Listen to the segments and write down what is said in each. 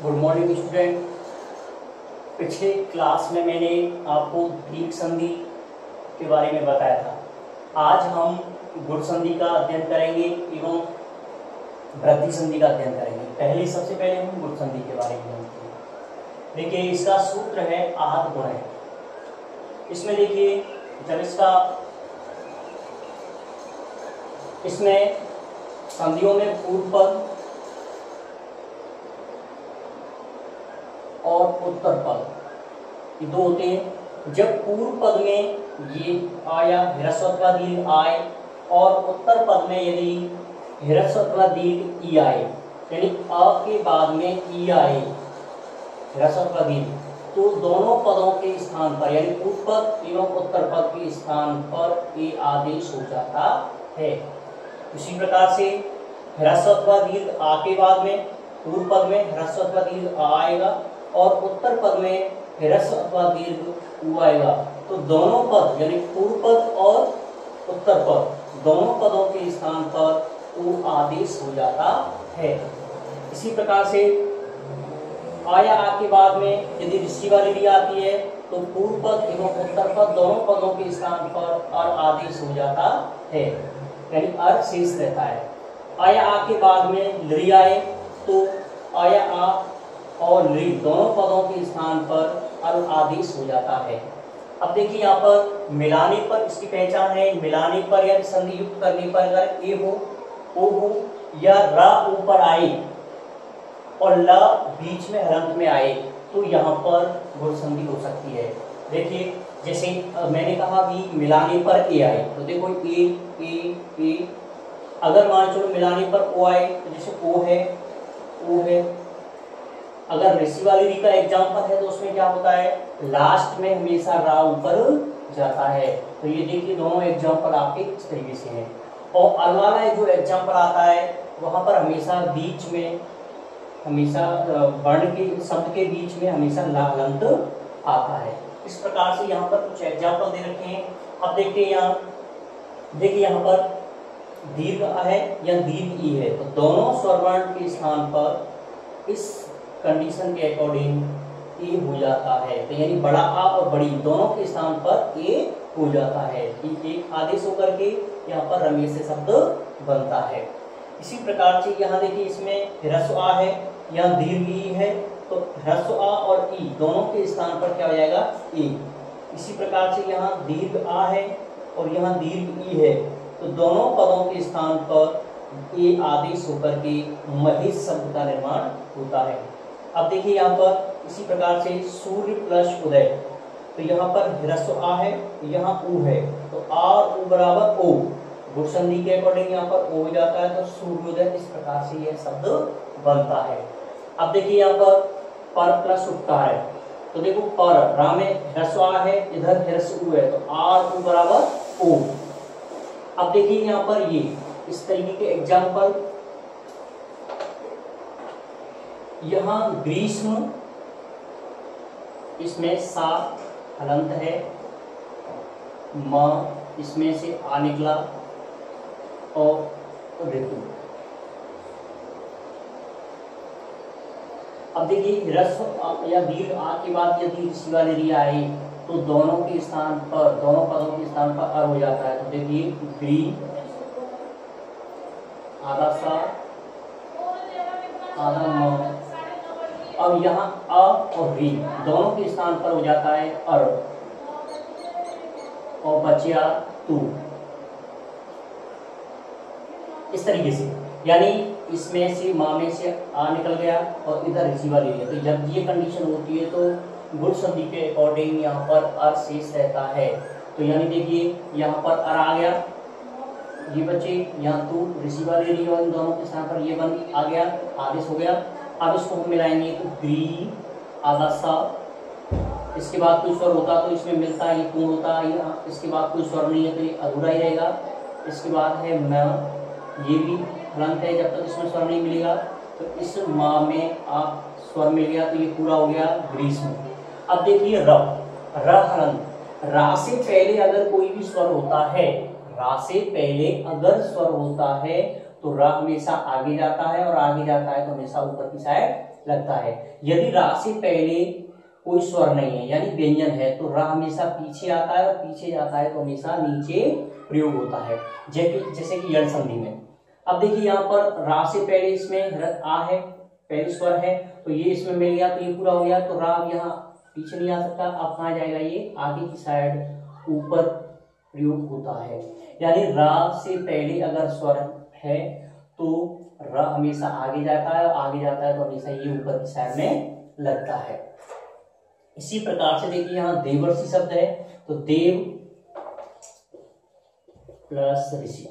Good morning student. पिछले class में मैंने आपको दीर्घ संधि के बारे में बताया था। आज हम गुण संधि का अध्ययन करेंगे एवं वृद्धि संधि का अध्ययन करेंगे। सबसे पहले हम गुण संधि के बारे में जानते हैं। देखिए, इसका सूत्र है आहत गुण है। इसमें देखिए, जब इसमें संधियों में पूर्व पद और उत्तर पद ये दो होते हैं। जब पूर्व पद में ये आया ह्रस्व अथवा दीर्घ आए और उत्तर पद में यदि ह्रस्व अथवा दीर्घ ई आए, यानी अ के बाद में ई आए ह्रस्व अथवा दीर्घ, तो दोनों पदों के स्थान पर यानी पूर्व पद एवं उत्तर पद के स्थान पर ए आदेश हो जाता है। उसी प्रकार से ह्रस्व अथवा दीर्घ आ के बाद में पूर्व पद में ह्रस्व अथवा दीर्घ आ आएगा और उत्तर पद में ह्रस्व अथवा दीर्घ उ आएगा, तो दोनों पद यानी पूर्व पद और उत्तर पद दोनों पदों के स्थान पर उ आदेश हो जाता है। इसी प्रकार से आया आ के बाद में यदि ऋषि वाली री आती है तो पूर्व पद एवं उत्तर पद दोनों पदों के स्थान पर अर आदेश हो जाता है, यानी अर शेष रहता है। आया आ के बाद में लरी आए तो आया आ और लृ दोनों पदों के स्थान पर अल आदेश हो जाता है। अब देखिए, यहाँ पर मिलाने पर इसकी पहचान है। मिलाने पर या संधि युक्त करने पर अगर ए हो, ओ हो या र ऊपर आए और ल बीच में हलंत में आए तो यहाँ पर गुण संधि हो सकती है। देखिए, जैसे मैंने कहा कि मिलाने पर ए आए, तो देखो ए अगर मान चलो मिलाने पर ओ आए तो जैसे ओ है। अगर ऋषि वाली री का एग्जाम्पल है तो उसमें क्या होता है, लास्ट में हमेशा रा ऊपर जाता है। तो ये देखिए, दोनों एग्जाम्पल आपके इस तरीके से हैं। और अल वाला जो एग्जाम्पल आता है वहां पर हमेशा बीच में हमेशा वर्ण के शब्द के बीच में हमेशा लालंत आता है। इस प्रकार से यहाँ पर कुछ एग्जाम्पल दे रखे हैं। अब देखते हैं यहाँ, देखिए यहाँ पर दीर्घ है या दीर्घ ई है, तो दोनों स्वरवर्ण के स्थान पर इस कंडीशन के अकॉर्डिंग ए हो जाता है। तो यानी बड़ा आ और बड़ी दोनों के स्थान पर ए हो जाता है। एक आदेश होकर के यहाँ पर रमेश से शब्द बनता है। इसी प्रकार से यहाँ देखिए, इसमें ह्रस्व आ है, यहाँ दीर्घ ई है, तो ह्रस्व आ और ई दोनों के स्थान पर क्या हो जाएगा, ए। इसी प्रकार से यहाँ दीर्घ आ है और यहाँ दीर्घ ई है, तो दोनों पदों के स्थान पर ए आदेश होकर के महेश शब्द का निर्माण होता है। अब देखिए, यहाँ पर इसी प्रकार से सूर्य प्लस उदय, तो यहाँ पर ह्रस्व आ है, यहाँ उ है, तो आ और उ बराबर ओ, गुण संधि के अकॉर्डिंग यहाँ पर ओ हो जाता है, तो सूर्योदय। इस प्रकार से यह शब्द बनता है। अब देखिए, यहाँ पर प्लस उपकार है, तो देखो पर रा में ह्रस्व आ है, इधर ह्रस्व उ है, तो आ और उ बराबर ओ। अब देखिए, यहाँ पर ये इस तरीके के एग्जाम्पल, यहाँ ग्रीष्म, इसमें सा हलंत है, म इसमें से आ निकला और ऋतु। अब देखिए, ह्रस्व या दीर्घ आ के बाद यदि ऋषि वाली री आए तो दोनों के स्थान पर दोनों पदों के स्थान पर अर हो जाता है। तो देखिए, ग्री आधा सा आधा म, अब यहाँ अ और री दोनों के स्थान पर हो जाता है अर और बचिया तू। इस तरीके से, यानी इसमें से माँ में से आ निकल गया और इधर ऋषि वाली री। तो जब ये कंडीशन होती है तो गुण संधि के अकॉर्डिंग यहाँ पर अर शेष रहता है। तो यानी देखिए, यहाँ पर अर आ गया, ये बच्चे यहाँ तू ऋषि वाली री और इन दोनों के स्थान पर ये बन आ गया, आदेश हो गया। अब इसको हम मिलाएंगे तो ग्री आधा सा, इसके बाद कोई स्वर होता तो इसमें मिलता है, ये पूर्ण होता है, इसके बाद कोई स्वर नहीं है तो ये अधूरा ही रहेगा। इसके बाद है म, ये भी हलंत है, जब तक इसमें स्वर नहीं मिलेगा। तो इस माँ में आप स्वर मिल गया तो ये पूरा हो गया ग्रीष्म। अब देखिए, र हलंत, रा से पहले अगर कोई भी स्वर होता है, रा से पहले अगर स्वर होता है तो र हमेशा आगे जाता है और आगे जाता है तो हमेशा ऊपर की साइड लगता है। यदि रा से पहले कोई स्वर नहीं है यानी व्यंजन है तो रा हमेशा पीछे आता है और पीछे जाता है तो हमेशा नीचे प्रयोग होता है, जैसे कि यण संधि में। अब देखिए यहाँ पर रा से पहले इसमें आ है, पहले स्वर है, तो ये इसमें मिल गया तो ये पूरा हो गया, तो रा यहाँ पीछे नहीं आ सकता। अब कहाँ जाएगा, ये आगे की साइड ऊपर प्रयोग होता है। यानी रा से पहले अगर स्वर है तो रा हमेशा आगे जाता है, और आगे जाता है तो हमेशा ये ऊपर की साइड में लगता है। इसी प्रकार से देखिए यहाँ देवर्षि शब्द है, तो देव प्लस ऋषि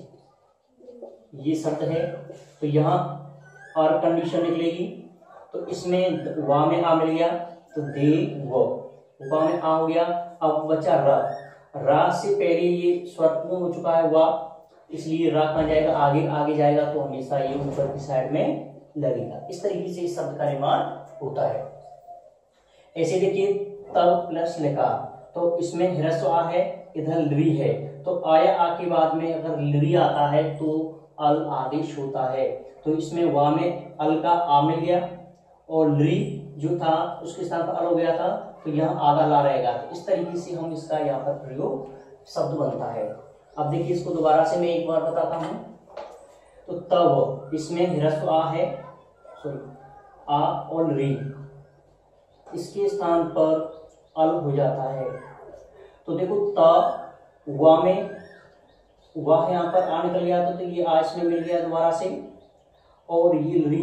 ये शब्द है, तो यहाँ और कंडीशन निकलेगी, तो इसमें वा में आ मिल गया तो देव वा में आ हो गया। अब बचा रा, रा से पहले ये स्वर पूर्ण हो चुका है वा, इसलिए रा कहाँ जाएगा, आगे आगे जाएगा, तो हमेशा ये ऊपर की साइड में लगेगा। इस तरीके से इस शब्द का निर्माण होता है। ऐसे देखिए तब प्लस लकार, तो इसमें ह्रस्व आ है, इधर लृ है, तो आया आ के बाद में अगर लृ आता है तो अल आदेश होता है, तो इसमें वा में अल का आ मिल गया और लृ जो था उसके स्थान पर अल हो गया था, तो यहाँ आधा ला रहेगा। तो इस तरीके से हम इसका यहाँ पर प्रयोग शब्द बनता है। अब देखिए इसको दोबारा से मैं एक बार बताता हूँ, तो तब इसमें ह्रस्व आ है, सॉरी आ और री, इसके स्थान पर अल हो जाता है। तो देखो त वा में वाह यहाँ पर आ निकल गया, तो ये आ इसमें मिल गया दोबारा से, और ये री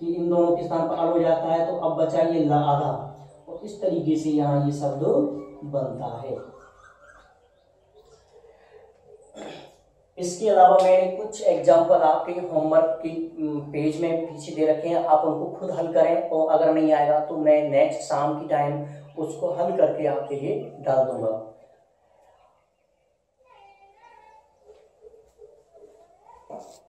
कि इन दोनों के स्थान पर अल हो जाता है, तो अब बचा ये ला आधा, और इस तरीके से यहाँ ये शब्द बनता है। इसके अलावा मैंने कुछ एग्जाम्पल आपके होमवर्क की पेज में पीछे दे रखे हैं, आप उनको खुद हल करें, और अगर नहीं आएगा तो मैं नेक्स्ट शाम की टाइम उसको हल करके आपके लिए डाल दूंगा।